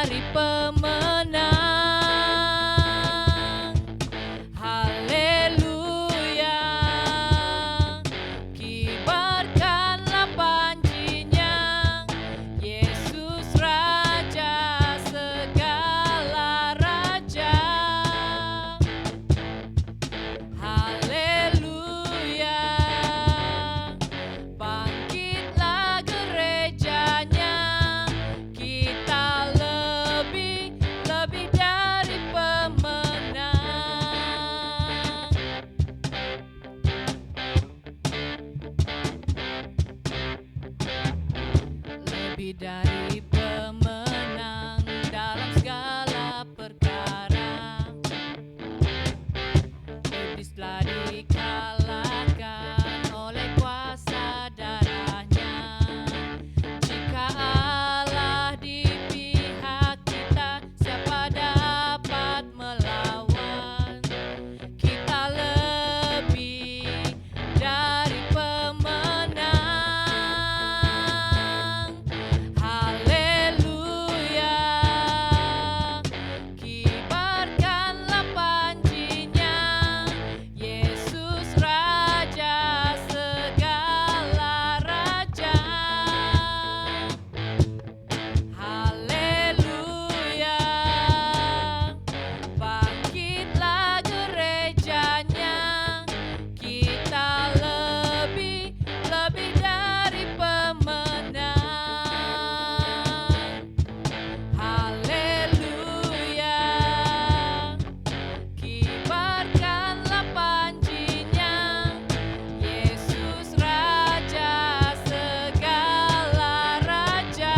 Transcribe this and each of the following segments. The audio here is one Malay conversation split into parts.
dari pemenang. Haleluya, kibarkanlah panjinya, Yesus Raja segala raja. Haleluya, bangkitlah gerejanya, kita lebih dari pemenang. Lebih dari pemenang dalam segala perkara. Iblis telah dikalahkan oleh kuasa darahnya. Jika Allah di pihak kita, siapa dapat melawan? Kita lebih dari pemenang. Haleluya, kibarkanlah panjinya, Yesus Raja segala raja. Haleluya, bangkitlah gerejanya, kita lebih dari pemenang. Haleluya, kibarkanlah panjinya, Yesus Raja segala raja.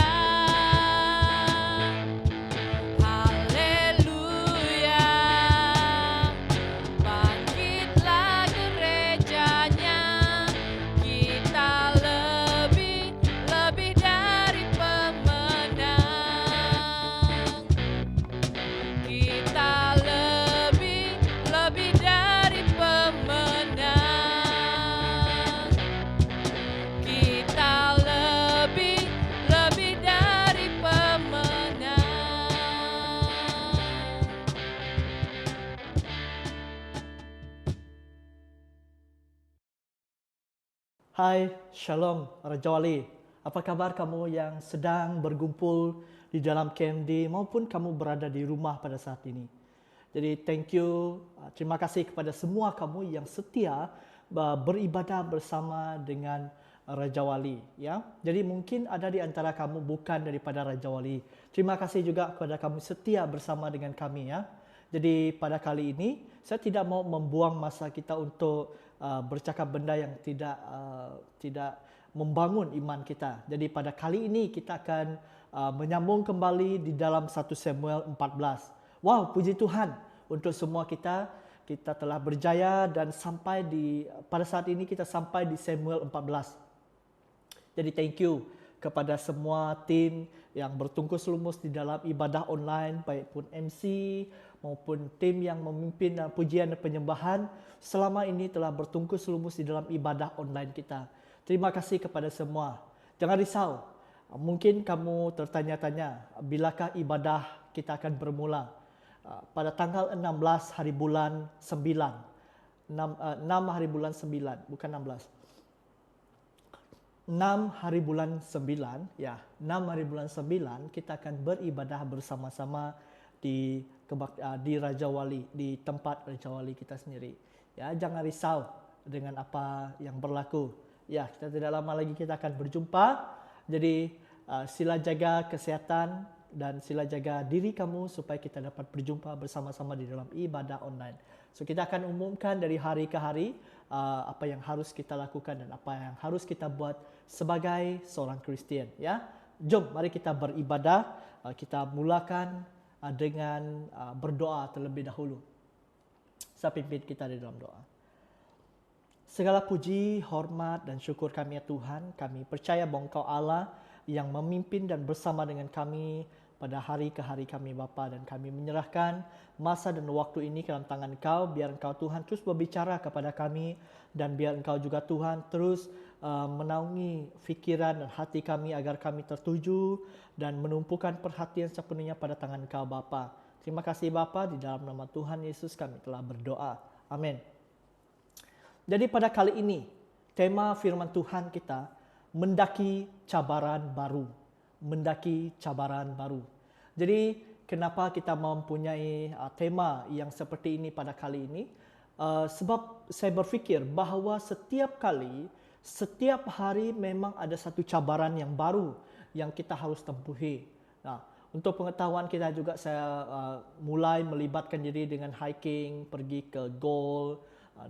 Haleluya, bangkitlah gerejanya, kita lebih dari pemenang. Kita lebih dari pemenang. Kita lebih dari pemenang. Hai, Shalom Raja Wali. Apa kabar kamu yang sedang berkumpul di dalam KMD maupun kamu berada di rumah pada saat ini? Jadi thank you, terima kasih kepada semua kamu yang setia beribadah bersama dengan Raja Wali. Ya, jadi mungkin ada di antara kamu bukan daripada Raja Wali. Terima kasih juga kepada kamu setia bersama dengan kami ya. Jadi pada kali ini saya tidak mau membuang masa kita untuk bercakap benda yang tidak membangun iman kita. Jadi pada kali ini kita akan menyambung kembali di dalam 1 Samuel 14. Wow, puji Tuhan untuk semua kita telah berjaya dan pada saat ini kita sampai di Samuel 14. Jadi thank you kepada semua tim yang bertungkus lumus di dalam ibadah online, baik pun MC maupun tim yang memimpin pujian dan penyembahan selama ini telah bertungkus lumus di dalam ibadah online kita. Terima kasih kepada semua. Jangan risau, mungkin kamu tertanya-tanya bilakah ibadah kita akan bermula. Pada tanggal 16 hari bulan 9, 6 hari bulan 9, bukan 16. 6 hari bulan 9, ya, 6 hari bulan 9 kita akan beribadah bersama-sama di Raja Wali, di tempat Raja Wali kita sendiri. Ya, jangan risau dengan apa yang berlaku. Ya, kita tidak lama lagi kita akan berjumpa. Jadi sila jaga kesehatan dan sila jaga diri kamu supaya kita dapat berjumpa bersama-sama di dalam ibadah online. So kita akan umumkan dari hari ke hari apa yang harus kita lakukan dan apa yang harus kita buat sebagai seorang Kristian. Ya, jom mari kita beribadah. Kita mulakan dengan berdoa terlebih dahulu. Saya pimpin kita di dalam doa. Segala puji, hormat dan syukur kami ya Tuhan. Kami percaya bahwa Engkau Allah yang memimpin dan bersama dengan kami pada hari ke hari kami Bapa, dan kami menyerahkan masa dan waktu ini ke dalam tangan Engkau. Biar Engkau Tuhan terus berbicara kepada kami, dan biar Engkau juga Tuhan terus menaungi fikiran dan hati kami agar kami tertuju dan menumpukan perhatian sepenuhnya pada tangan Kau Bapa. Terima kasih Bapa, di dalam nama Tuhan Yesus kami telah berdoa. Amin. Jadi pada kali ini, tema firman Tuhan kita, mendaki cabaran baru. Mendaki cabaran baru. Jadi kenapa kita mempunyai tema yang seperti ini pada kali ini? Sebab saya berfikir bahawa setiap hari memang ada satu cabaran yang baru yang kita harus tempuhi. Nah, untuk pengetahuan kita juga saya mulai melibatkan diri dengan hiking, pergi ke Gold,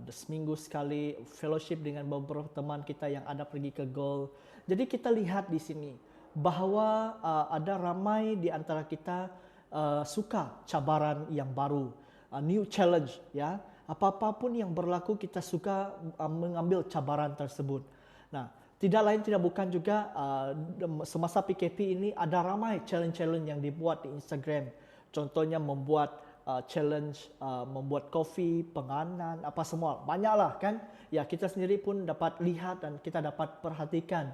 seminggu sekali fellowship dengan beberapa teman kita yang ada pergi ke Gold. Jadi kita lihat di sini bahawa ada ramai di antara kita suka cabaran yang baru, new challenge, ya. Apa-apa pun yang berlaku kita suka mengambil cabaran tersebut. Nah, tidak lain tidak bukan juga semasa PKP ini ada ramai challenge-challenge yang dibuat di Instagram. Contohnya membuat challenge, membuat kopi, penganan, apa semua. Banyaklah kan? Ya, kita sendiri pun dapat lihat dan kita dapat perhatikan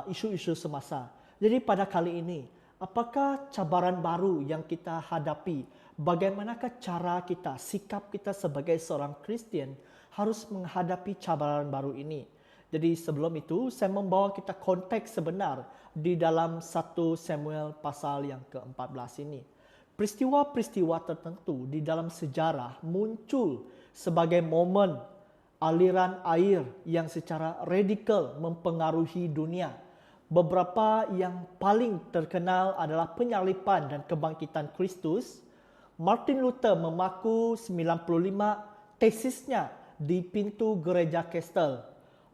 isu-isu semasa. Jadi pada kali ini, apakah cabaran baru yang kita hadapi? Bagaimanakah cara kita, sikap kita sebagai seorang Kristian harus menghadapi cabaran baru ini? Jadi sebelum itu, saya membawa kita konteks sebenar di dalam 1 Samuel pasal yang ke-14 ini. Peristiwa-peristiwa tertentu di dalam sejarah muncul sebagai momen aliran air yang secara radikal mempengaruhi dunia. Beberapa yang paling terkenal adalah penyaliban dan kebangkitan Kristus. Martin Luther memaku 95 tesisnya di pintu gereja Kastel.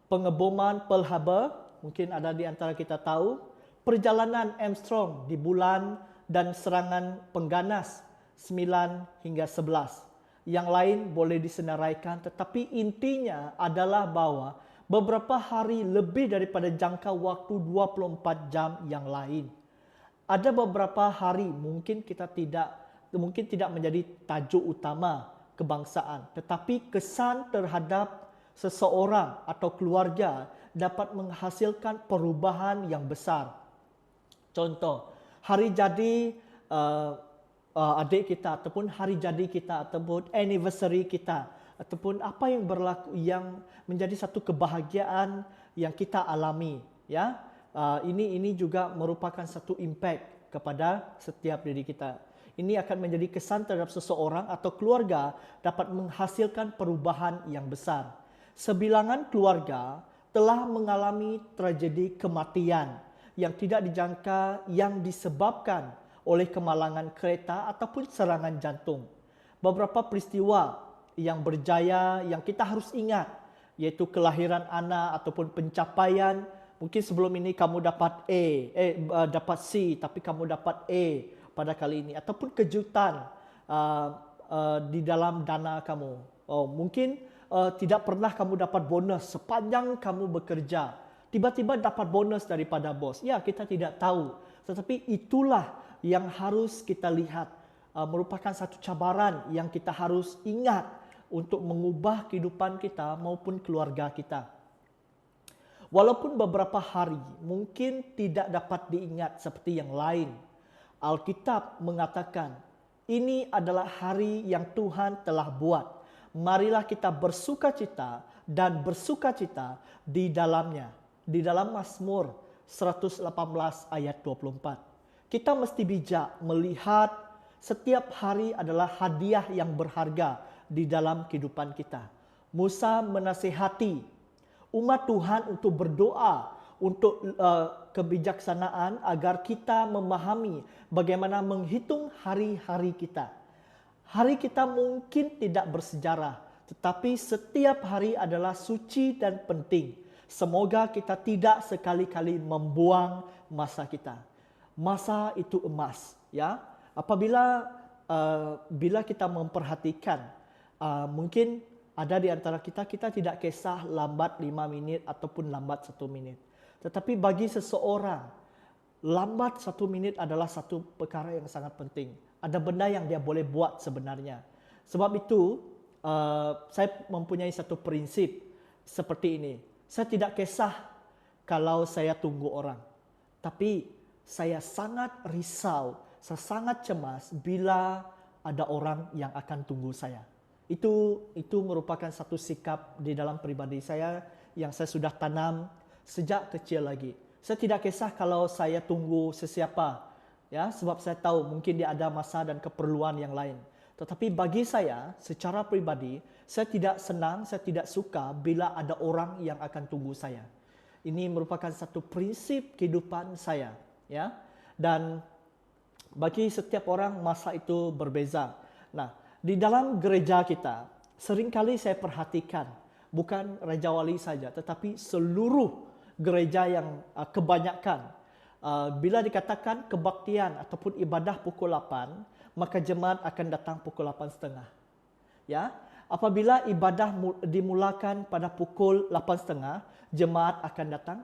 Pengeboman Pearl Harbor, mungkin ada di antara kita tahu. Perjalanan Armstrong di bulan dan serangan pengganas 9 hingga 11. Yang lain boleh disenaraikan, tetapi intinya adalah bahwa beberapa hari lebih daripada jangka waktu 24 jam yang lain. Ada beberapa hari mungkin tidak menjadi tajuk utama kebangsaan, tetapi kesan terhadap seseorang atau keluarga dapat menghasilkan perubahan yang besar. Contoh, hari jadi adik kita, ataupun hari jadi kita, ataupun anniversary kita, ataupun apa yang berlaku yang menjadi satu kebahagiaan yang kita alami, ya. Ini juga merupakan satu impact kepada setiap diri kita. Ini akan menjadi kesan terhadap seseorang atau keluarga dapat menghasilkan perubahan yang besar. Sebilangan keluarga telah mengalami tragedi kematian yang tidak dijangka yang disebabkan oleh kemalangan kereta ataupun serangan jantung. Beberapa peristiwa yang berjaya yang kita harus ingat, yaitu kelahiran anak ataupun pencapaian. Mungkin sebelum ini kamu dapat dapat C, tapi kamu dapat A pada kali ini, ataupun kejutan di dalam dana kamu. Mungkin tidak pernah kamu dapat bonus sepanjang kamu bekerja. Tiba-tiba dapat bonus daripada bos. Ya, kita tidak tahu. Tetapi itulah yang harus kita lihat. Merupakan satu cabaran yang kita harus ingat untuk mengubah kehidupan kita maupun keluarga kita. Walaupun beberapa hari mungkin tidak dapat diingat seperti yang lain, Alkitab mengatakan, ini adalah hari yang Tuhan telah buat. Marilah kita bersukacita dan bersukacita di dalamnya. Di dalam Mazmur 118 ayat 24. Kita mesti bijak melihat setiap hari adalah hadiah yang berharga di dalam kehidupan kita. Musa menasihati umat Tuhan untuk berdoa untuk kebijaksanaan agar kita memahami bagaimana menghitung hari-hari kita. Hari kita mungkin tidak bersejarah, tetapi setiap hari adalah suci dan penting. Semoga kita tidak sekali-kali membuang masa kita. Masa itu emas, ya. Apabila bila kita memperhatikan, mungkin ada di antara kita tidak kisah lambat 5 minit ataupun lambat 1 menit. Tetapi bagi seseorang, lambat 1 menit adalah satu perkara yang sangat penting. Ada benda yang dia boleh buat sebenarnya. Sebab itu, saya mempunyai satu prinsip seperti ini. Saya tidak kisah kalau saya tunggu orang. Tapi saya sangat risau, saya sangat cemas bila ada orang yang akan tunggu saya. Itu merupakan satu sikap di dalam pribadi saya yang saya sudah tanam sejak kecil lagi. Saya tidak kisah kalau saya tunggu sesiapa, ya, sebab saya tahu mungkin dia ada masa dan keperluan yang lain. Tetapi bagi saya secara pribadi, saya tidak senang, saya tidak suka bila ada orang yang akan tunggu saya. Ini merupakan satu prinsip kehidupan saya, ya. Dan bagi setiap orang masa itu berbeza. Nah, di dalam gereja kita seringkali saya perhatikan bukan Raja Wali saja, tetapi seluruh gereja yang kebanyakan bila dikatakan kebaktian ataupun ibadah pukul 8, maka jemaat akan datang pukul 8.30. Ya, apabila ibadah dimulakan pada pukul 8.30, jemaat akan datang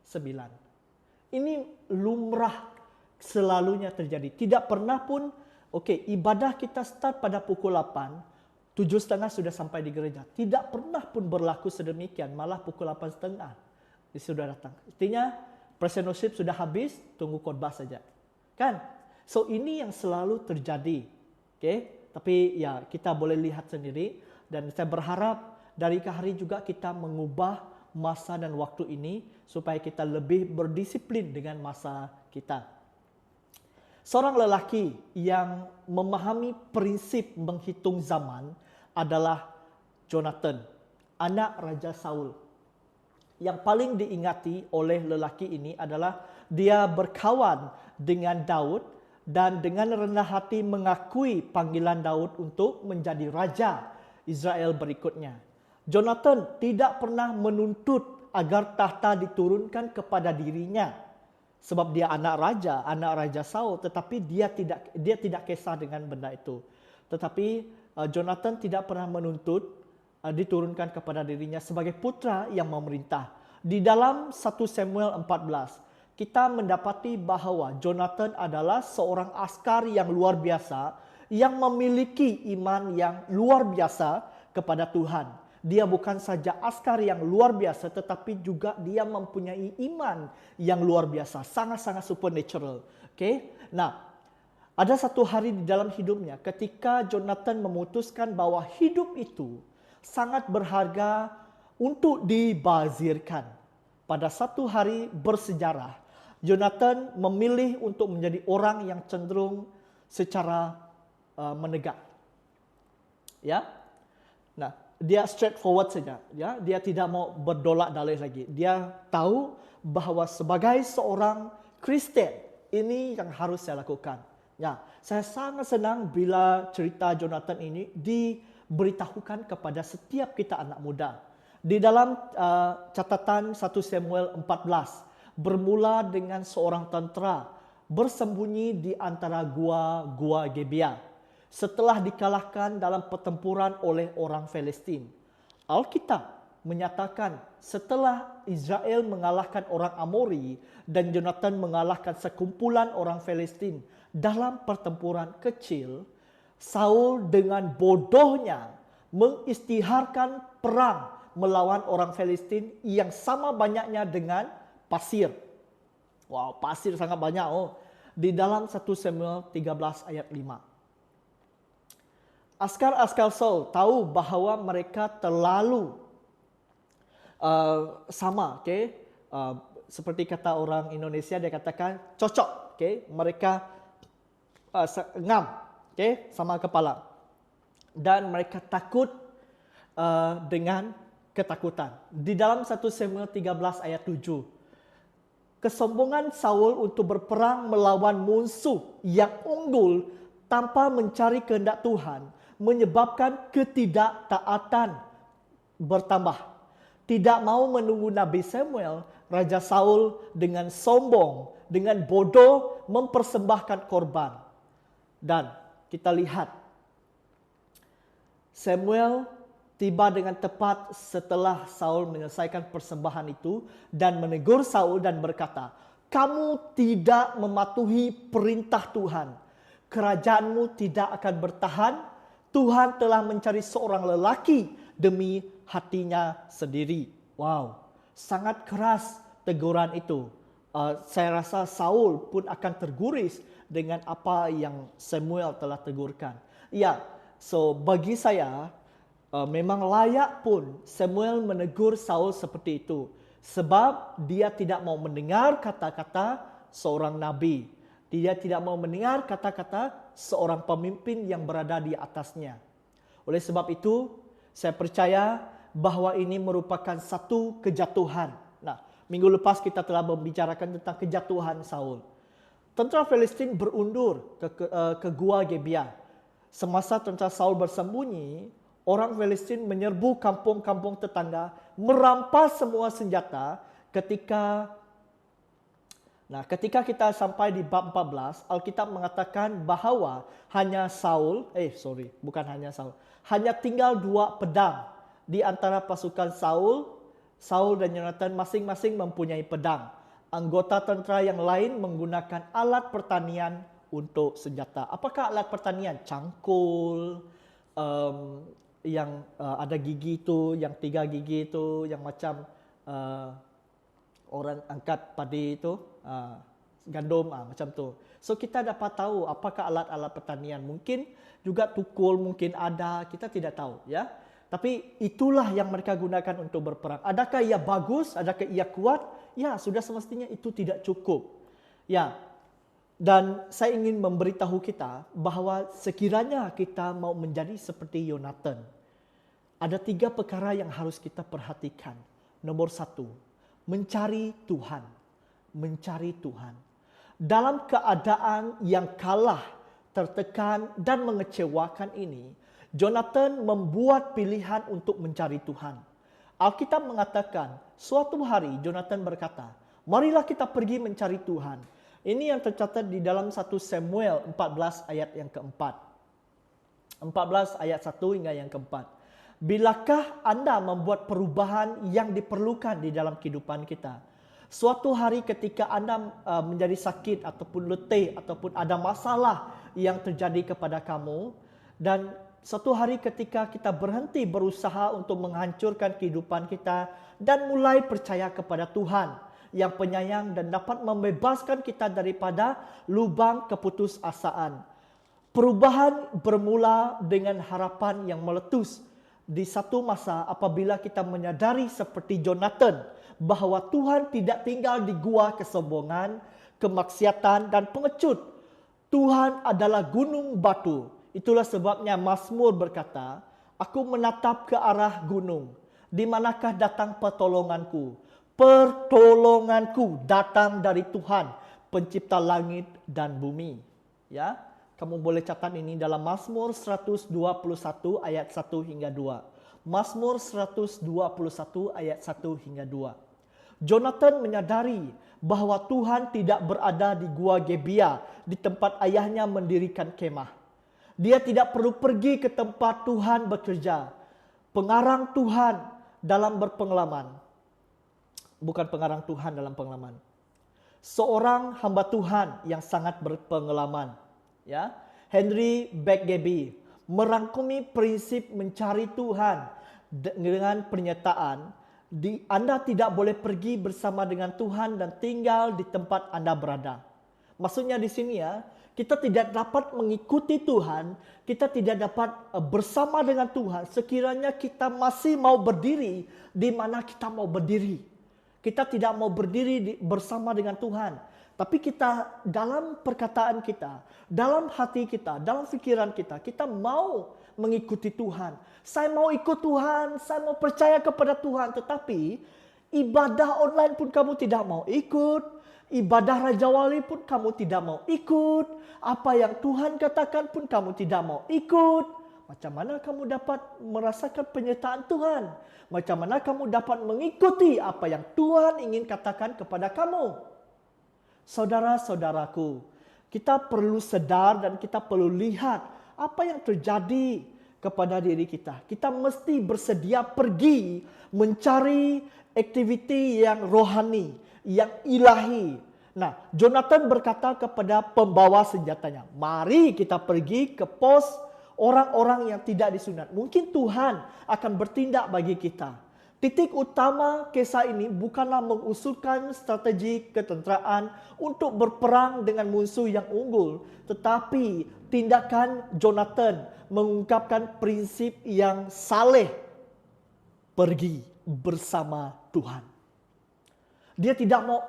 9. Ini lumrah selalunya terjadi. Tidak pernah pun, ibadah kita start pada pukul 8, 7.30 sudah sampai di gereja. Tidak pernah pun berlaku sedemikian, malah pukul 8.30 dia sudah datang. Artinya, praise and worship sudah habis, tunggu khotbah saja. Kan? So, ini yang selalu terjadi. Tapi ya, kita boleh lihat sendiri. Dan saya berharap dari ke hari juga kita mengubah masa dan waktu ini supaya kita lebih berdisiplin dengan masa kita. Seorang lelaki yang memahami prinsip menghitung zaman adalah Jonathan, anak Raja Saul. Yang paling diingati oleh lelaki ini adalah dia berkawan dengan Daud dan dengan rendah hati mengakui panggilan Daud untuk menjadi raja Israel berikutnya. Jonathan tidak pernah menuntut agar tahta diturunkan kepada dirinya sebab dia anak raja Saul, tetapi dia tidak kisah dengan benda itu. Tetapi Jonathan tidak pernah menuntut diturunkan kepada dirinya sebagai putra yang memerintah. Di dalam 1 Samuel 14, kita mendapati bahawa Jonathan adalah seorang askar yang luar biasa yang memiliki iman yang luar biasa kepada Tuhan. Dia bukan saja askar yang luar biasa, tetapi juga dia mempunyai iman yang luar biasa, sangat-sangat supernatural. Nah, ada satu hari di dalam hidupnya ketika Jonathan memutuskan bahwa hidup itu sangat berharga untuk dibazirkan. Pada satu hari bersejarah, Jonathan memilih untuk menjadi orang yang cenderung secara menegak. Ya. Nah, dia straightforward saja, ya. Dia tidak mau berdolak-dalik lagi. Dia tahu bahawa sebagai seorang Kristen, ini yang harus saya lakukan. Ya, saya sangat senang bila cerita Jonathan ini diberitahukan kepada setiap kita anak muda. Di dalam catatan 1 Samuel 14, bermula dengan seorang tentera bersembunyi di antara gua Gebea setelah dikalahkan dalam pertempuran oleh orang Palestin. Alkitab menyatakan setelah Israel mengalahkan orang Amori dan Jonathan mengalahkan sekumpulan orang Palestin dalam pertempuran kecil, Saul dengan bodohnya mengisytiharkan perang melawan orang Palestin yang sama banyaknya dengan pasir. Wow, pasir sangat banyak. Di dalam 1 Samuel 13 ayat 5. Askar-askar Saul tahu bahawa mereka terlalu sama, seperti kata orang Indonesia, dia katakan cocok, mereka ngam, sama kepala, dan mereka takut dengan ketakutan. Di dalam 1 Samuel 13 ayat 7, kesombongan Saul untuk berperang melawan musuh yang unggul tanpa mencari kehendak Tuhan menyebabkan ketidaktaatan bertambah. Tidak mau menunggu Nabi Samuel, Raja Saul dengan sombong, dengan bodoh mempersembahkan korban. Dan kita lihat, Samuel tiba dengan tepat setelah Saul menyelesaikan persembahan itu dan menegur Saul dan berkata, "Kamu tidak mematuhi perintah Tuhan. Kerajaanmu tidak akan bertahan. Tuhan telah mencari seorang lelaki demi hatinya sendiri." Wow, sangat keras teguran itu. Saya rasa Saul pun akan terguris dengan apa yang Samuel telah tegurkan. Ya, so bagi saya memang layak pun Samuel menegur Saul seperti itu. Sebab dia tidak mau mendengar kata-kata seorang nabi. Dia tidak mau mendengar kata-kata seorang pemimpin yang berada di atasnya. Oleh sebab itu, saya percaya bahwa ini merupakan satu kejatuhan. Nah, minggu lepas kita telah membicarakan tentang kejatuhan Saul. Tentera Filistin berundur ke Gua Gibeah. Semasa tentera Saul bersembunyi, orang Filistin menyerbu kampung-kampung tetangga, merampas semua senjata. Ketika kita sampai di bab 14, Alkitab mengatakan bahawa hanya tinggal 2 pedang di antara pasukan Saul dan Yonatan masing-masing mempunyai pedang. Anggota tentera yang lain menggunakan alat pertanian untuk senjata. Apakah alat pertanian? Cangkul, yang ada gigi itu, yang 3 gigi itu, yang macam orang angkat padi itu, gandum, macam tu. So kita dapat tahu apakah alat-alat pertanian. Mungkin juga tukul, mungkin ada, kita tidak tahu, ya. Tapi itulah yang mereka gunakan untuk berperang. Adakah ia bagus? Adakah ia kuat? Ya, sudah semestinya itu tidak cukup. Ya. Dan saya ingin memberitahu kita bahawa sekiranya kita mau menjadi seperti Yonatan, ada 3 perkara yang harus kita perhatikan. Nomor 1, mencari Tuhan. Mencari Tuhan. Dalam keadaan yang kalah, tertekan dan mengecewakan ini, Yonatan membuat pilihan untuk mencari Tuhan. Alkitab mengatakan, suatu hari Yonatan berkata, marilah kita pergi mencari Tuhan. Ini yang tercatat di dalam 1 Samuel 14 ayat yang keempat. 14 ayat 1 hingga yang keempat. Bilakah Anda membuat perubahan yang diperlukan di dalam kehidupan kita? Suatu hari ketika Anda menjadi sakit ataupun letih ataupun ada masalah yang terjadi kepada kamu, dan suatu hari ketika kita berhenti berusaha untuk menghancurkan kehidupan kita dan mulai percaya kepada Tuhan yang penyayang dan dapat membebaskan kita daripada lubang keputusasaan. Perubahan bermula dengan harapan yang meletus di satu masa apabila kita menyadari seperti Yonatan bahawa Tuhan tidak tinggal di gua kesombongan, kemaksiatan dan pengecut. Tuhan adalah gunung batu. Itulah sebabnya Mazmur berkata, aku menatap ke arah gunung. Di manakah datang pertolonganku? Pertolonganku datang dari Tuhan, pencipta langit dan bumi. Ya, kamu boleh catat ini dalam Mazmur 121 ayat 1 hingga 2. Mazmur 121 ayat 1 hingga 2. Yonatan menyadari bahawa Tuhan tidak berada di Gua Gibeah, di tempat ayahnya mendirikan kemah. Dia tidak perlu pergi ke tempat Tuhan bekerja. Pengarang Tuhan dalam berpengalaman. Bukan pengarang Tuhan dalam pengalaman. Seorang hamba Tuhan yang sangat berpengalaman. Ya, Henry Bagby merangkumi prinsip mencari Tuhan dengan pernyataan, Anda tidak boleh pergi bersama dengan Tuhan dan tinggal di tempat Anda berada. Maksudnya di sini ya, kita tidak dapat mengikuti Tuhan, kita tidak dapat bersama dengan Tuhan sekiranya kita masih mau berdiri di mana kita mau berdiri. Kita tidak mau berdiri bersama dengan Tuhan. Tapi kita dalam perkataan kita, dalam hati kita, dalam fikiran kita, kita mau mengikuti Tuhan. Saya mau ikut Tuhan, saya mau percaya kepada Tuhan. Tetapi ibadah online pun kamu tidak mau ikut. Ibadah Raja Wali pun kamu tidak mau ikut. Apa yang Tuhan katakan pun kamu tidak mau ikut. Macam mana kamu dapat merasakan penyertaan Tuhan? Macam mana kamu dapat mengikuti apa yang Tuhan ingin katakan kepada kamu? Saudara-saudaraku, kita perlu sedar dan kita perlu lihat apa yang terjadi kepada diri kita. Kita mesti bersedia pergi mencari aktiviti yang rohani, yang ilahi. Nah, Yonatan berkata kepada pembawa senjatanya, mari kita pergi ke pos orang-orang yang tidak disunat. Mungkin Tuhan akan bertindak bagi kita. Titik utama kisah ini bukanlah mengusulkan strategi ketenteraan untuk berperang dengan musuh yang unggul, tetapi tindakan Jonathan mengungkapkan prinsip yang saleh, pergi bersama Tuhan. Dia tidak mau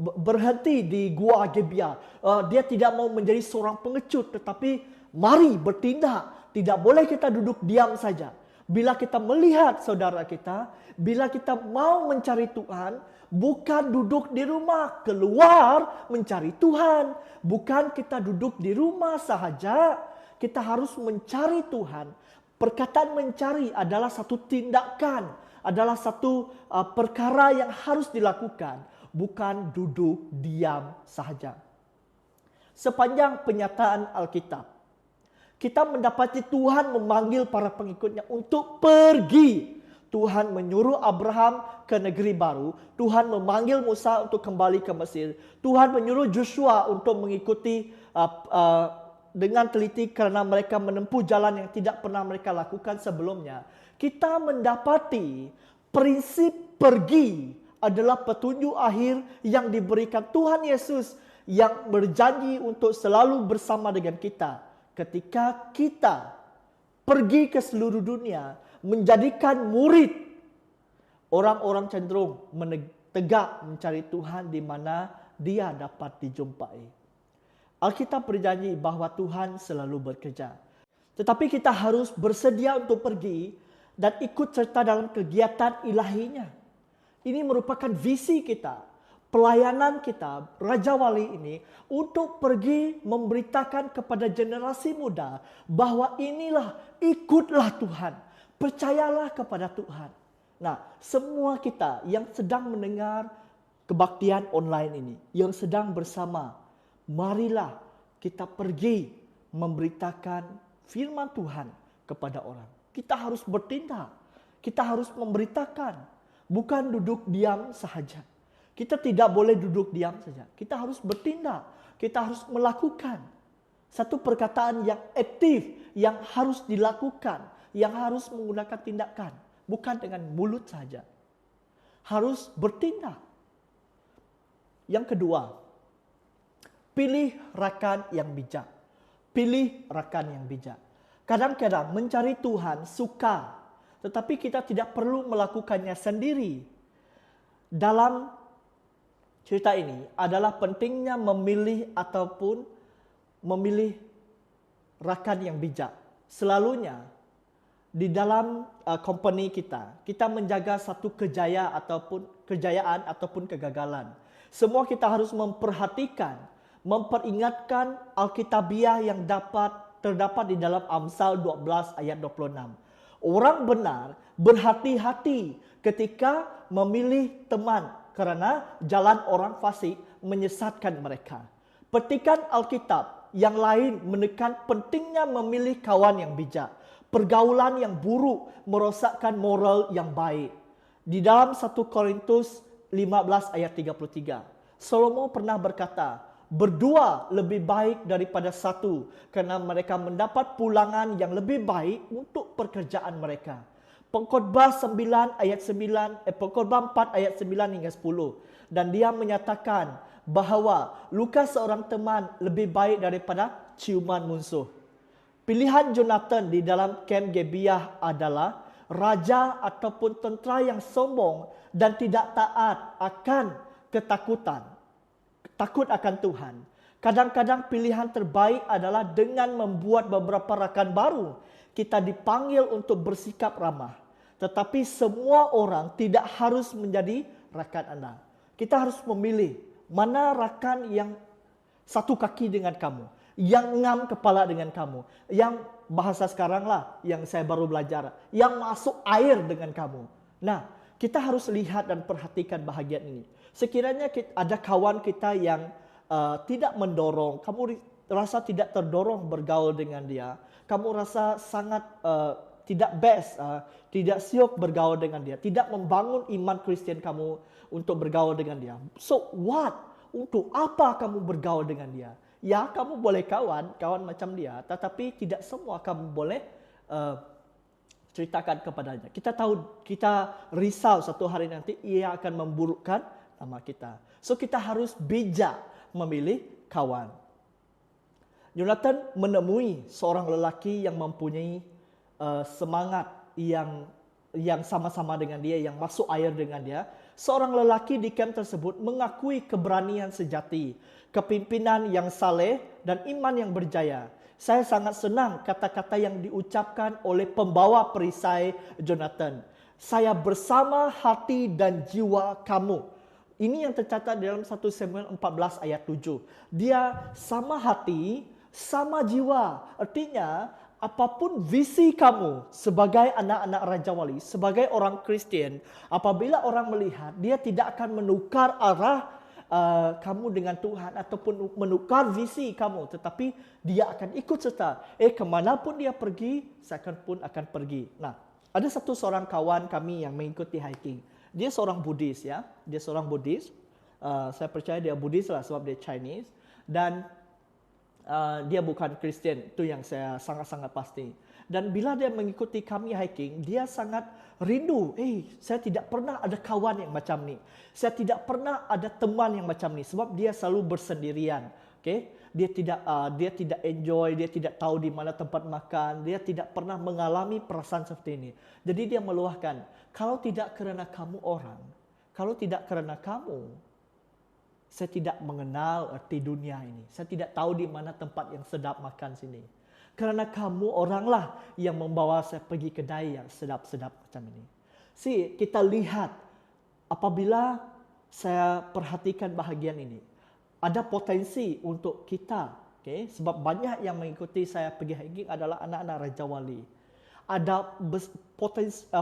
berhenti di Gua Gibeah. Dia tidak mau menjadi seorang pengecut, tetapi mari bertindak. Tidak boleh kita duduk diam saja. Bila kita melihat saudara kita, bila kita mau mencari Tuhan, bukan duduk di rumah, keluar mencari Tuhan. Bukan kita duduk di rumah sahaja, kita harus mencari Tuhan. Perkataan mencari adalah satu tindakan, adalah satu perkara yang harus dilakukan, bukan duduk diam sahaja. Sepanjang penyataan Alkitab, kita mendapati Tuhan memanggil para pengikutnya untuk pergi. Tuhan menyuruh Abraham ke negeri baru. Tuhan memanggil Musa untuk kembali ke Mesir. Tuhan menyuruh Joshua untuk mengikuti dengan teliti karena mereka menempuh jalan yang tidak pernah mereka lakukan sebelumnya. Kita mendapati prinsip pergi adalah petunjuk akhir yang diberikan Tuhan Yesus yang berjanji untuk selalu bersama dengan kita. Ketika kita pergi ke seluruh dunia, menjadikan murid, orang-orang cenderung tegak mencari Tuhan di mana dia dapat dijumpai. Alkitab berjanji bahwa Tuhan selalu bekerja. Tetapi kita harus bersedia untuk pergi dan ikut serta dalam kegiatan ilahinya. Ini merupakan visi kita. Pelayanan kita, Raja Wali ini, untuk pergi memberitakan kepada generasi muda bahwa ikutlah Tuhan. Percayalah kepada Tuhan. Nah, semua kita yang sedang mendengar kebaktian online ini, yang sedang bersama, marilah kita pergi memberitakan firman Tuhan kepada orang. Kita harus bertindak. Kita harus memberitakan. Bukan duduk diam sahaja. Kita tidak boleh duduk diam saja. Kita harus bertindak. Kita harus melakukan. Satu perkataan yang aktif, yang harus dilakukan, yang harus menggunakan tindakan. Bukan dengan mulut saja. Harus bertindak. Yang kedua, pilih rakan yang bijak. Pilih rakan yang bijak. Kadang-kadang mencari Tuhan suka, tetapi kita tidak perlu melakukannya sendiri. Dalam cerita ini adalah pentingnya memilih rakan yang bijak. Selalunya di dalam company kita menjaga satu kejayaan ataupun kegagalan. Semua kita harus memperhatikan, memperingatkan Alkitabiah yang terdapat di dalam Amsal 12 ayat 26. Orang benar berhati-hati ketika memilih teman, karena jalan orang fasik menyesatkan mereka. Petikan Alkitab yang lain menekan pentingnya memilih kawan yang bijak. Pergaulan yang buruk merosakkan moral yang baik. Di dalam 1 Korintus 15 ayat 33, Salomo pernah berkata, berdua lebih baik daripada satu, karena mereka mendapat pulangan yang lebih baik untuk pekerjaan mereka. Pengkhotbah 4 ayat 9 hingga 10. Dan dia menyatakan bahawa luka seorang teman lebih baik daripada ciuman musuh. Pilihan Jonathan di dalam kem Gibeah adalah raja ataupun tentera yang sombong dan tidak taat akan ketakutan. Takut akan Tuhan. Kadang-kadang pilihan terbaik adalah dengan membuat beberapa rakan baru. Kita dipanggil untuk bersikap ramah. Tetapi semua orang tidak harus menjadi rakan Anda. Kita harus memilih mana rakan yang satu kaki dengan kamu, yang ngam kepala dengan kamu, yang bahasa sekarang lah, yang saya baru belajar, yang masuk air dengan kamu. Nah, kita harus lihat dan perhatikan bahagian ini. Sekiranya ada kawan kita yang tidak mendorong, kamu rasa tidak terdorong bergaul dengan dia, kamu rasa sangat tidak best, tidak siok bergaul dengan dia, tidak membangun iman Kristen kamu untuk bergaul dengan dia. So what? Untuk apa kamu bergaul dengan dia? Ya, kamu boleh kawan macam dia, tetapi tidak semua kamu boleh ceritakan kepadanya. Kita tahu, kita risau satu hari nanti ia akan memburukkan nama kita. So kita harus bijak memilih kawan. Jonathan menemui seorang lelaki yang mempunyai semangat yang sama-sama dengan dia, yang masuk air dengan dia. Seorang lelaki di kamp tersebut mengakui keberanian sejati, kepimpinan yang saleh dan iman yang berjaya. Saya sangat senang kata-kata yang diucapkan oleh pembawa perisai Jonathan. Saya bersama hati dan jiwa kamu. Ini yang tercatat dalam 1 Samuel 14 ayat 7. Dia sama hati, sama jiwa. Artinya, apapun visi kamu sebagai anak-anak Raja Wali, sebagai orang Kristian, apabila orang melihat, dia tidak akan menukar arah kamu dengan Tuhan ataupun menukar visi kamu, tetapi dia akan ikut serta. Kemanapun dia pergi, saya pun akan pergi. Nah, ada seorang kawan kami yang mengikuti hiking. Dia seorang Buddhis, ya. Dia seorang Buddhis. Saya percaya dia Buddhis lah sebab dia Chinese. Dan dia bukan Kristian, itu yang saya sangat-sangat pasti. Dan bila dia mengikuti kami hiking, dia sangat rindu. Saya tidak pernah ada kawan yang macam ni. Saya tidak pernah ada teman yang macam ni. Sebab dia selalu bersendirian. Okay? Dia tidak enjoy, dia tidak tahu di mana tempat makan. Dia tidak pernah mengalami perasaan seperti ini. Jadi dia meluahkan, kalau tidak kerana kamu orang, kalau tidak kerana kamu, saya tidak mengenal arti dunia ini. Saya tidak tahu di mana tempat yang sedap makan sini. Kerana kamu oranglah yang membawa saya pergi kedai yang sedap-sedap macam ini. Kita lihat apabila saya perhatikan bahagian ini, ada potensi untuk kita. Okay? Sebab banyak yang mengikuti saya pergi hiking adalah anak-anak Raja Wali. Ada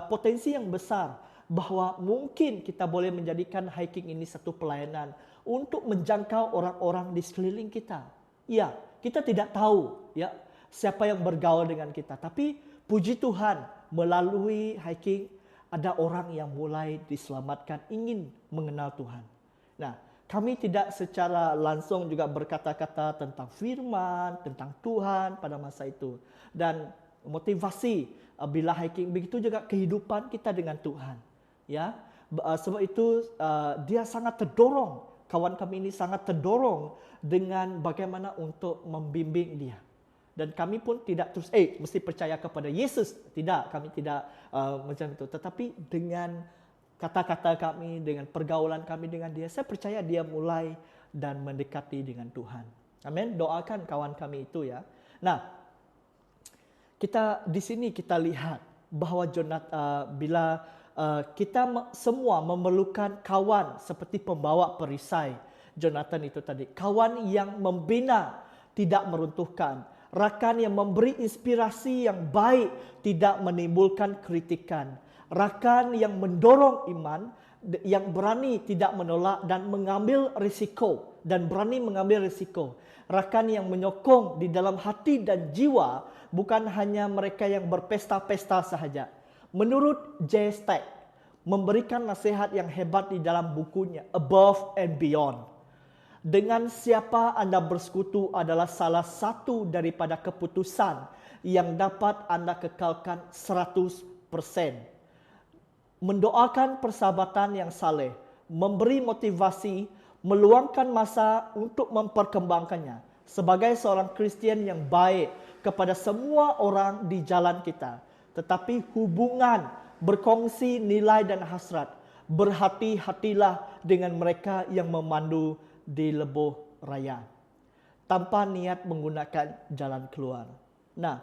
potensi yang besar bahawa mungkin kita boleh menjadikan hiking ini satu pelayanan untuk menjangkau orang-orang di sekeliling kita. Ya, kita tidak tahu ya siapa yang bergaul dengan kita. Tapi puji Tuhan, melalui hiking ada orang yang mulai diselamatkan, ingin mengenal Tuhan. Nah, kami tidak secara langsung juga berkata-kata tentang firman, tentang Tuhan pada masa itu. Dan motivasi bila hiking, begitu juga kehidupan kita dengan Tuhan. Ya, sebab itu dia sangat terdorong. Kawan kami ini sangat terdorong dengan bagaimana untuk membimbing dia. Dan kami pun tidak terus, mesti percaya kepada Yesus. Tidak, kami tidak macam itu. Tetapi dengan kata-kata kami, dengan pergaulan kami dengan dia, saya percaya dia mulai dan mendekati dengan Tuhan. Amin. Doakan kawan kami itu ya. Nah, di sini kita lihat bahawa bila kita semua memerlukan kawan seperti pembawa perisai Jonathan itu tadi. Kawan yang membina, tidak meruntuhkan. Rakan yang memberi inspirasi yang baik, tidak menimbulkan kritikan. Rakan yang mendorong iman, yang berani tidak menolak dan mengambil risiko. Dan berani mengambil risiko. Rakan yang menyokong di dalam hati dan jiwa, bukan hanya mereka yang berpesta-pesta sahaja. Menurut J. Stack, memberikan nasihat yang hebat di dalam bukunya, Above and Beyond. Dengan siapa anda bersekutu adalah salah satu daripada keputusan yang dapat anda kekalkan 100%. Mendoakan persahabatan yang saleh, memberi motivasi, meluangkan masa untuk memperkembangkannya. Sebagai seorang Kristian yang baik kepada semua orang di jalan kita. Tetapi hubungan, berkongsi nilai dan hasrat. Berhati-hatilah dengan mereka yang memandu di lebuh raya tanpa niat menggunakan jalan keluar. Nah,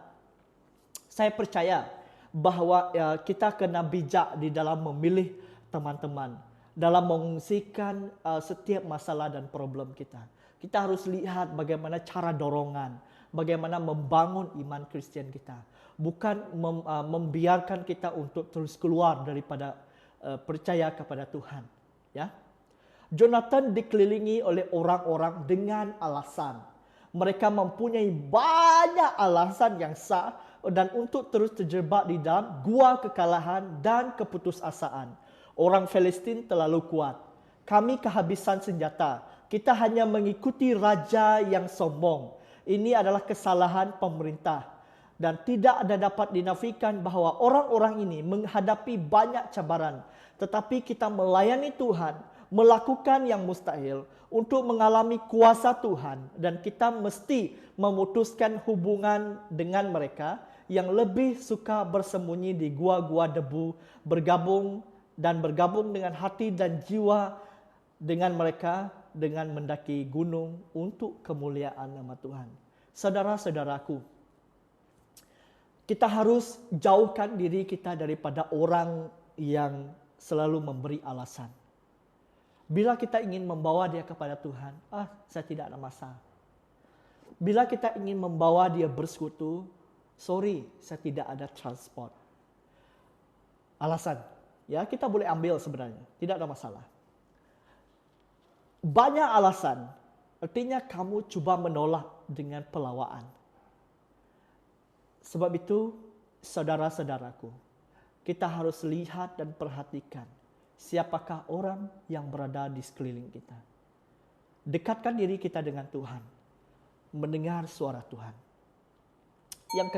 saya percaya bahawa kita kena bijak di dalam memilih teman-teman, dalam mengungsikan setiap masalah dan problem kita. Kita harus lihat bagaimana cara dorongan, bagaimana membangun iman Kristian kita. Bukan membiarkan kita untuk terus keluar daripada percaya kepada Tuhan. Ya. Jonathan dikelilingi oleh orang-orang dengan alasan. Mereka mempunyai banyak alasan yang sah dan untuk terus terjebak di dalam gua kekalahan dan keputusasaan. Orang Palestin terlalu kuat. Kami kehabisan senjata. Kita hanya mengikuti raja yang sombong. Ini adalah kesalahan pemerintah. Dan tidak ada dapat dinafikan bahwa orang-orang ini menghadapi banyak cabaran. Tetapi kita melayani Tuhan, melakukan yang mustahil untuk mengalami kuasa Tuhan. Dan kita mesti memutuskan hubungan dengan mereka yang lebih suka bersembunyi di gua-gua debu, bergabung dengan hati dan jiwa dengan mereka, dengan mendaki gunung untuk kemuliaan nama Tuhan. Saudara-saudaraku, kita harus jauhkan diri kita daripada orang yang selalu memberi alasan. Bila kita ingin membawa dia kepada Tuhan, saya tidak ada masalah. Bila kita ingin membawa dia bersekutu, sorry, saya tidak ada transport. Alasan, ya kita boleh ambil sebenarnya, tidak ada masalah. Banyak alasan, artinya kamu cuba menolak dengan pelawaan. Sebab itu, saudara-saudaraku, kita harus lihat dan perhatikan siapakah orang yang berada di sekeliling kita. Dekatkan diri kita dengan Tuhan, mendengar suara Tuhan. Yang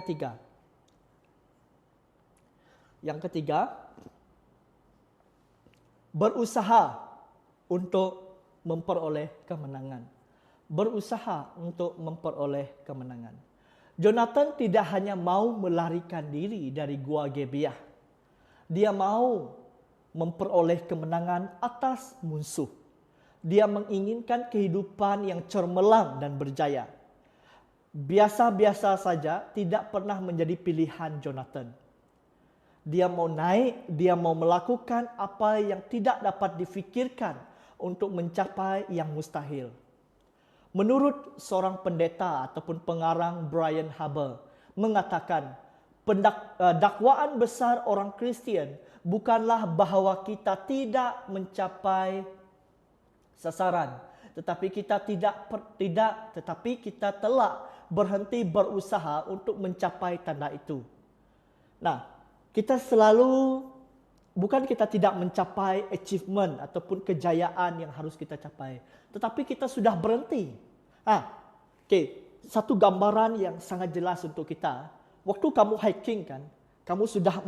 ketiga, berusaha untuk memperoleh kemenangan. Berusaha untuk memperoleh kemenangan. Jonathan tidak hanya mau melarikan diri dari Gua Gibeah. Dia mau memperoleh kemenangan atas musuh. Dia menginginkan kehidupan yang cemerlang dan berjaya. Biasa-biasa saja tidak pernah menjadi pilihan Jonathan. Dia mau naik, dia mau melakukan apa yang tidak dapat difikirkan untuk mencapai yang mustahil. Menurut seorang pendeta ataupun pengarang Brian Hubbell mengatakan, dakwaan besar orang Kristian bukanlah bahawa kita tidak mencapai sasaran, tetapi kita telah berhenti berusaha untuk mencapai tanda itu. Nah, kita tidak mencapai achievement ataupun kejayaan yang harus kita capai, tetapi kita sudah berhenti. Satu gambaran yang sangat jelas untuk kita. Waktu kamu hiking kan, kamu sudah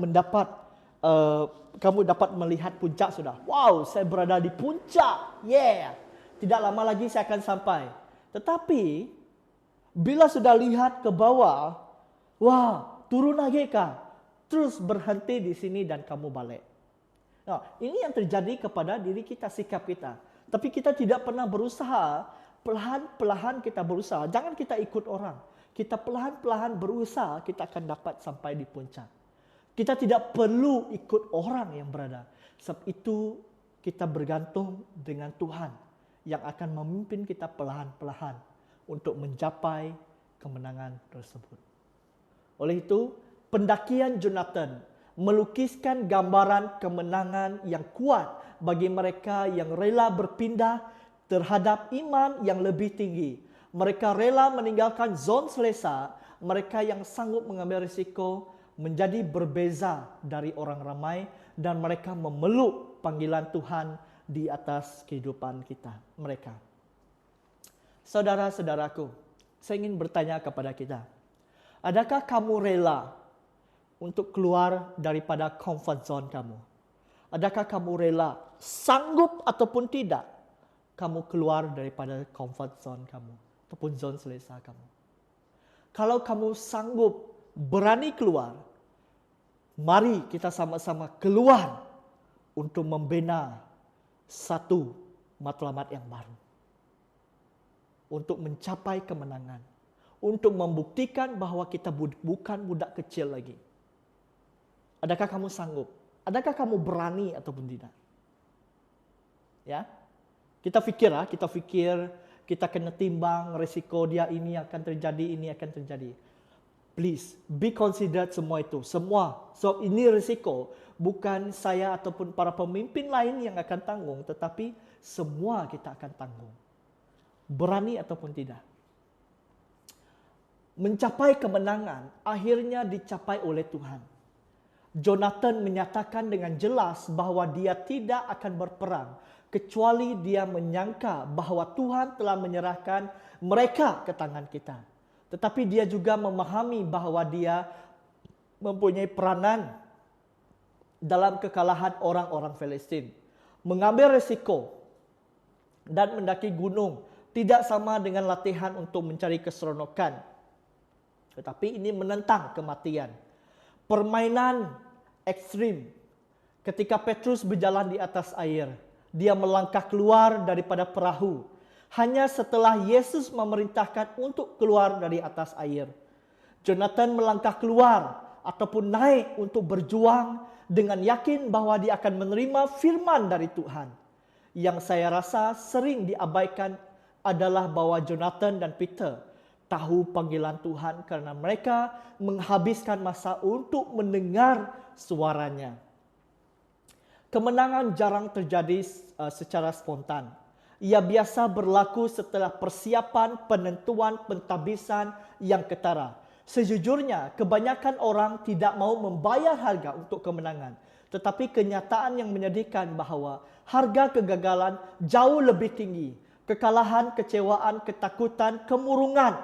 kamu dapat melihat puncak sudah. Wow, saya berada di puncak. Yeah. Tidak lama lagi saya akan sampai. Tetapi bila sudah lihat ke bawah, wah, turun lagi kah? Terus berhenti di sini dan kamu balik. Nah, ini yang terjadi kepada diri kita, sikap kita. Tapi kita tidak pernah berusaha, perlahan-perlahan kita berusaha. Jangan kita ikut orang. Kita perlahan-perlahan berusaha, kita akan dapat sampai di puncak. Kita tidak perlu ikut orang yang berada. Sebab itu kita bergantung dengan Tuhan yang akan memimpin kita perlahan-perlahan untuk mencapai kemenangan tersebut. Oleh itu, pendakian Jonathan melukiskan gambaran kemenangan yang kuat bagi mereka yang rela berpindah terhadap iman yang lebih tinggi. Mereka rela meninggalkan zon selesa, mereka yang sanggup mengambil risiko menjadi berbeza dari orang ramai dan mereka memeluk panggilan Tuhan di atas kehidupan mereka. Saudara-saudaraku, saya ingin bertanya kepada kita. Adakah kamu rela untuk keluar daripada comfort zone kamu? Adakah kamu rela, sanggup ataupun tidak, kamu keluar daripada comfort zone kamu ataupun zone selesa kamu? Kalau kamu sanggup, berani keluar, mari kita sama-sama keluar untuk membina satu matlamat yang baru. Untuk mencapai kemenangan. Untuk membuktikan bahawa kita bukan budak kecil lagi. Adakah kamu sanggup? Adakah kamu berani ataupun tidak? Ya, kita fikir, kita kena timbang risiko dia ini akan terjadi. Please, be considered semua itu. So ini risiko. Bukan saya ataupun para pemimpin lain yang akan tanggung. Tetapi semua kita akan tanggung. Berani ataupun tidak. Mencapai kemenangan akhirnya dicapai oleh Tuhan. Jonathan menyatakan dengan jelas bahawa dia tidak akan berperang. Kecuali dia menyangka bahawa Tuhan telah menyerahkan mereka ke tangan kita. tetapi dia juga memahami bahwa dia mempunyai peranan dalam kekalahan orang-orang Palestin. Mengambil resiko dan mendaki gunung tidak sama dengan latihan untuk mencari keseronokan, tetapi ini menentang kematian. Permainan ekstrim. Ketika Petrus berjalan di atas air, dia melangkah keluar daripada perahu hanya setelah Yesus memerintahkan untuk keluar dari atas air. Jonathan melangkah keluar ataupun naik untuk berjuang dengan yakin bahwa dia akan menerima firman dari Tuhan. Yang saya rasa sering diabaikan adalah bahwa Jonathan dan Peter tahu panggilan Tuhan karena mereka menghabiskan masa untuk mendengar suaranya. Kemenangan jarang terjadi secara spontan. Ia biasa berlaku setelah persiapan penentuan pentabisan yang ketara. Sejujurnya, kebanyakan orang tidak mau membayar harga untuk kemenangan. Tetapi kenyataan yang menyedihkan bahwa harga kegagalan jauh lebih tinggi. Kekalahan, kecewaan, ketakutan, kemurungan,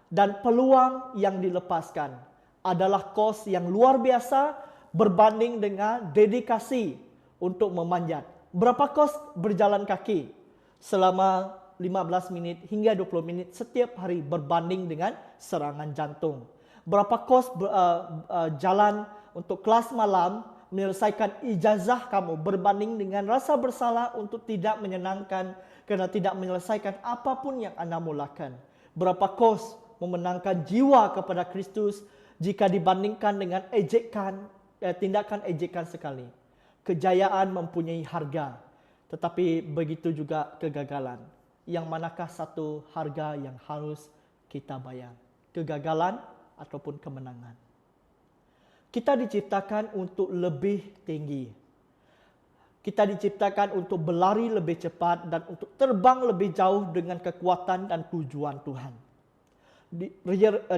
dan peluang yang dilepaskan adalah kos yang luar biasa berbanding dengan dedikasi untuk memanjat. Berapa kos berjalan kaki selama 15 menit hingga 20 menit setiap hari berbanding dengan serangan jantung? Berapa kos jalan untuk kelas malam menyelesaikan ijazah kamu berbanding dengan rasa bersalah untuk tidak menyenangkan karena tidak menyelesaikan apapun yang Anda mulakan? Berapa kos memenangkan jiwa kepada Kristus jika dibandingkan dengan tindakan ejekan sekali? Kejayaan mempunyai harga, tetapi begitu juga kegagalan. Yang manakah satu harga yang harus kita bayar? Kegagalan ataupun kemenangan? Kita diciptakan untuk lebih tinggi. Kita diciptakan untuk berlari lebih cepat dan untuk terbang lebih jauh dengan kekuatan dan tujuan Tuhan.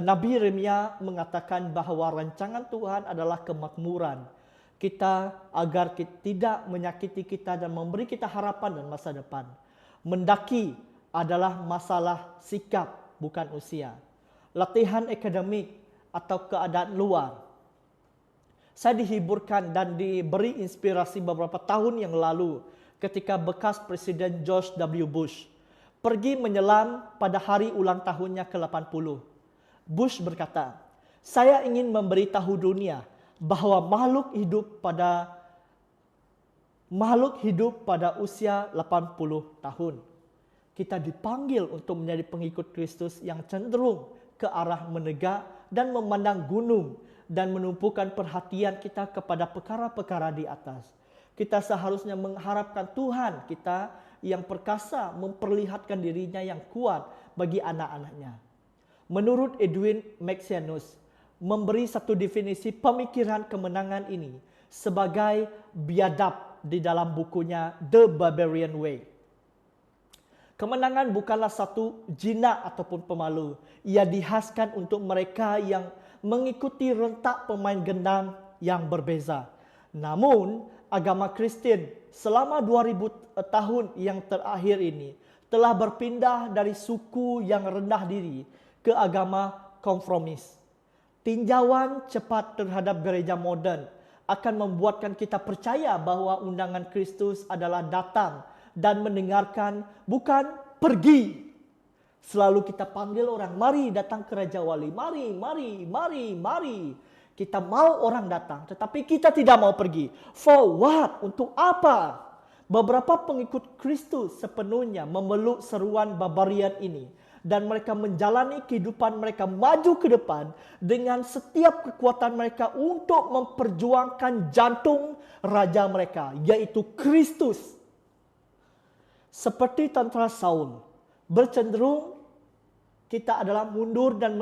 Nabi Yeremia mengatakan bahwa rancangan Tuhan adalah kemakmuran kita agar kita tidak menyakiti kita dan memberi kita harapan dan masa depan. Mendaki adalah masalah sikap, bukan usia. Latihan akademik atau keadaan luar. Saya dihiburkan dan diberi inspirasi beberapa tahun yang lalu ketika bekas Presiden George W. Bush pergi menyelam pada hari ulang tahunnya ke-80. Bush berkata, "Saya ingin memberitahu dunia bahwa makhluk hidup pada usia 80 tahun. Kita dipanggil untuk menjadi pengikut Kristus yang cenderung ke arah menegak dan memandang gunung dan menumpukan perhatian kita kepada perkara-perkara di atas. Kita seharusnya mengharapkan Tuhan kita yang perkasa memperlihatkan dirinya yang kuat bagi anak-anaknya." Menurut Edwin Maxianus, memberi satu definisi pemikiran kemenangan ini sebagai biadab di dalam bukunya The Barbarian Way. Kemenangan bukanlah satu jinak ataupun pemalu. Ia dihaskan untuk mereka yang mengikuti rentak pemain gendang yang berbeza. Namun, agama Kristen selama 2000 tahun yang terakhir ini telah berpindah dari suku yang rendah diri ke agama konformis. Tinjauan cepat terhadap gereja moden akan membuatkan kita percaya bahwa undangan Kristus adalah datang dan mendengarkan, bukan pergi. Selalu kita panggil orang, mari datang ke Raja Wali, mari, mari, mari, mari. Kita mau orang datang, tetapi kita tidak mau pergi. For what? Untuk apa? Beberapa pengikut Kristus sepenuhnya memeluk seruan barbarian ini. Dan mereka menjalani kehidupan mereka maju ke depan dengan setiap kekuatan mereka untuk memperjuangkan jantung raja mereka, yaitu Kristus. Seperti tentara Saul, bercenderung kita adalah mundur dan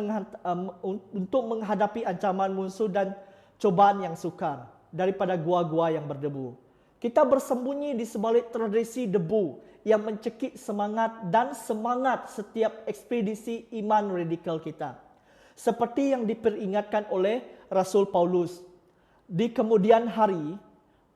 untuk menghadapi ancaman musuh dan cobaan yang sukar daripada gua-gua yang berdebu. Kita bersembunyi di sebalik tradisi debu yang mencekik semangat setiap ekspedisi iman radikal kita. Seperti yang diperingatkan oleh Rasul Paulus, di kemudian hari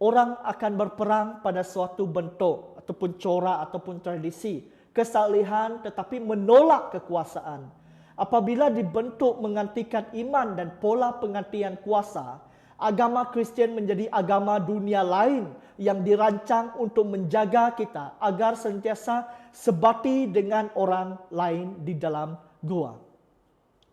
orang akan berperang pada suatu bentuk ataupun corak ataupun tradisi kesalehan tetapi menolak kekuasaan. Apabila dibentuk menggantikan iman dan pola penggantian kuasa, agama Kristian menjadi agama dunia lain yang dirancang untuk menjaga kita agar sentiasa sebati dengan orang lain di dalam gua.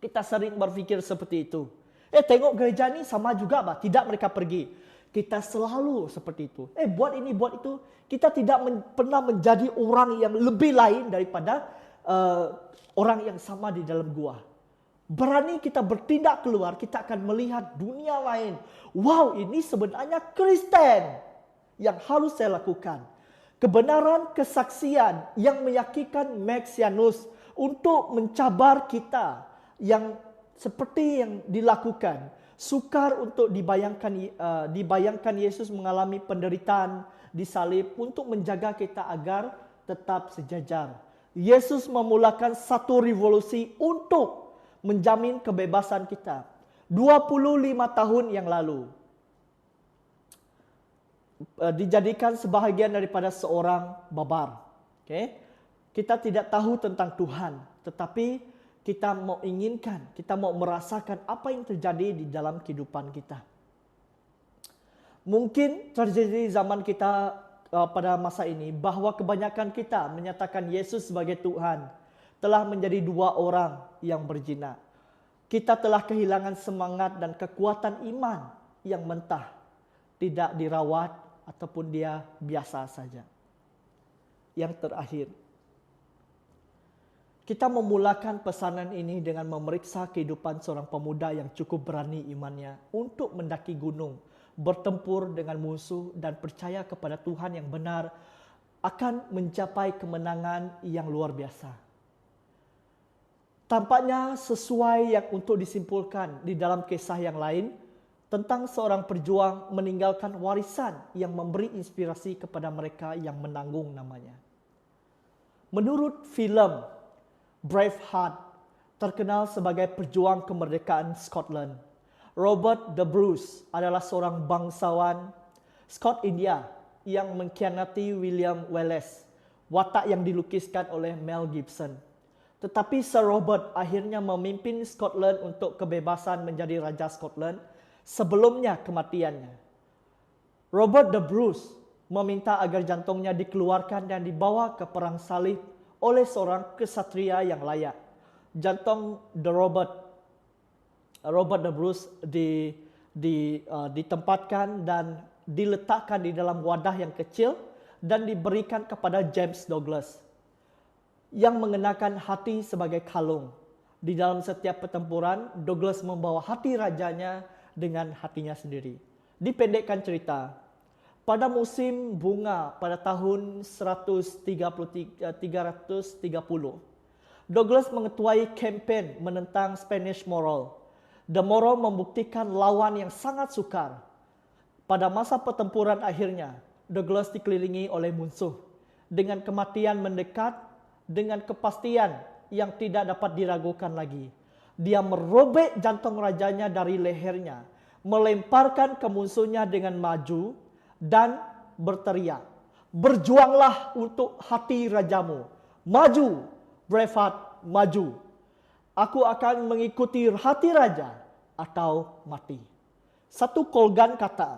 Kita sering berpikir seperti itu. Tengok gereja ni sama juga bah. Tidak mereka pergi. Kita selalu seperti itu. Buat ini, buat itu. Kita tidak pernah menjadi orang yang lebih lain daripada orang yang sama di dalam gua. Berani kita bertindak keluar, kita akan melihat dunia lain. Wow, ini sebenarnya Kristen yang harus saya lakukan. Kebenaran kesaksian yang meyakinkan Maxianus untuk mencabar kita yang seperti yang dilakukan. Sukar untuk dibayangkan Yesus mengalami penderitaan disalib untuk menjaga kita agar tetap sejajar. Yesus memulakan satu revolusi untuk menjamin kebebasan kita. 25 tahun yang lalu dijadikan sebahagian daripada seorang barbar. Kita tidak tahu tentang Tuhan, tetapi kita mau inginkan, kita mau merasakan apa yang terjadi di dalam kehidupan kita. Mungkin terjadi zaman kita pada masa ini bahwa kebanyakan kita menyatakan Yesus sebagai Tuhan telah menjadi dua orang yang berzina. Kita telah kehilangan semangat dan kekuatan iman yang mentah, tidak dirawat ataupun dia biasa saja. Yang terakhir, kita memulakan pesanan ini dengan memeriksa kehidupan seorang pemuda yang cukup berani imannya untuk mendaki gunung, bertempur dengan musuh dan percaya kepada Tuhan yang benar akan mencapai kemenangan yang luar biasa. Tampaknya sesuai yang untuk disimpulkan di dalam kisah yang lain tentang seorang pejuang meninggalkan warisan yang memberi inspirasi kepada mereka yang menanggung namanya. Menurut filem Braveheart, terkenal sebagai pejuang kemerdekaan Scotland, Robert the Bruce adalah seorang bangsawan Scot India yang mengkhianati William Wallace, watak yang dilukiskan oleh Mel Gibson. Tetapi Sir Robert akhirnya memimpin Scotland untuk kebebasan menjadi Raja Scotland sebelumnya kematiannya. Robert the Bruce meminta agar jantungnya dikeluarkan dan dibawa ke perang salib oleh seorang kesatria yang layak. Jantung Robert the Bruce ditempatkan dan diletakkan di dalam wadah yang kecil dan diberikan kepada James Douglas yang mengenakan hati sebagai kalung. Di dalam setiap pertempuran, Douglas membawa hati rajanya dengan hatinya sendiri. Dipendekkan cerita, pada musim bunga pada tahun 330, Douglas mengetuai kempen menentang Spanish Moral. The Moral membuktikan lawan yang sangat sukar. Pada masa pertempuran akhirnya, Douglas dikelilingi oleh musuh dengan kematian mendekat dengan kepastian yang tidak dapat diragukan lagi. Dia merobek jantung rajanya dari lehernya, melemparkan ke musuhnya dengan maju dan berteriak, "Berjuanglah untuk hati rajamu. Maju, Braveheart, maju. Aku akan mengikuti hati raja atau mati." Satu kolgan kata,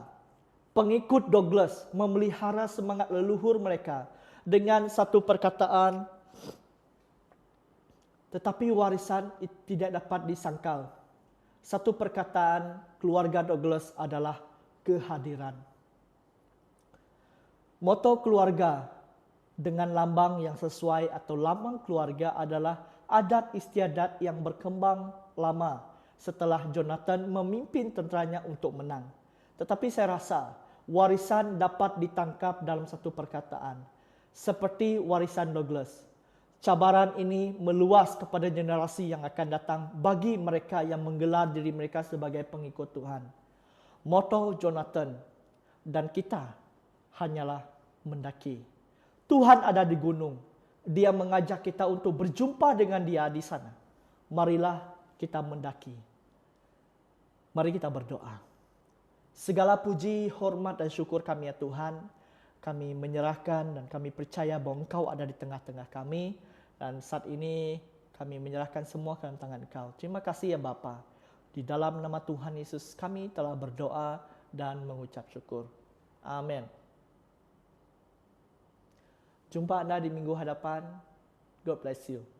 pengikut Douglas memelihara semangat leluhur mereka dengan satu perkataan, tetapi warisan tidak dapat disangkal. Satu perkataan keluarga Douglas adalah kehadiran. Moto keluarga dengan lambang yang sesuai atau lambang keluarga adalah adat istiadat yang berkembang lama setelah Jonathan memimpin tenteranya untuk menang. Tetapi saya rasa warisan dapat ditangkap dalam satu perkataan, seperti warisan Douglas. Cabaran ini meluas kepada generasi yang akan datang bagi mereka yang menggelar diri mereka sebagai pengikut Tuhan. Moto Jonathan dan kita hanyalah mendaki. Tuhan ada di gunung. Dia mengajak kita untuk berjumpa dengan Dia di sana. Marilah kita mendaki. Mari kita berdoa. Segala puji, hormat dan syukur kami ya Tuhan. Kami menyerahkan dan kami percaya bahwa Engkau ada di tengah-tengah kami. Dan saat ini Kami menyerahkan semua ke dalam tangan Engkau. Terima kasih ya Bapa. Di dalam nama Tuhan Yesus kami telah berdoa dan mengucap syukur. Amin. Jumpa Anda di minggu hadapan. God bless you.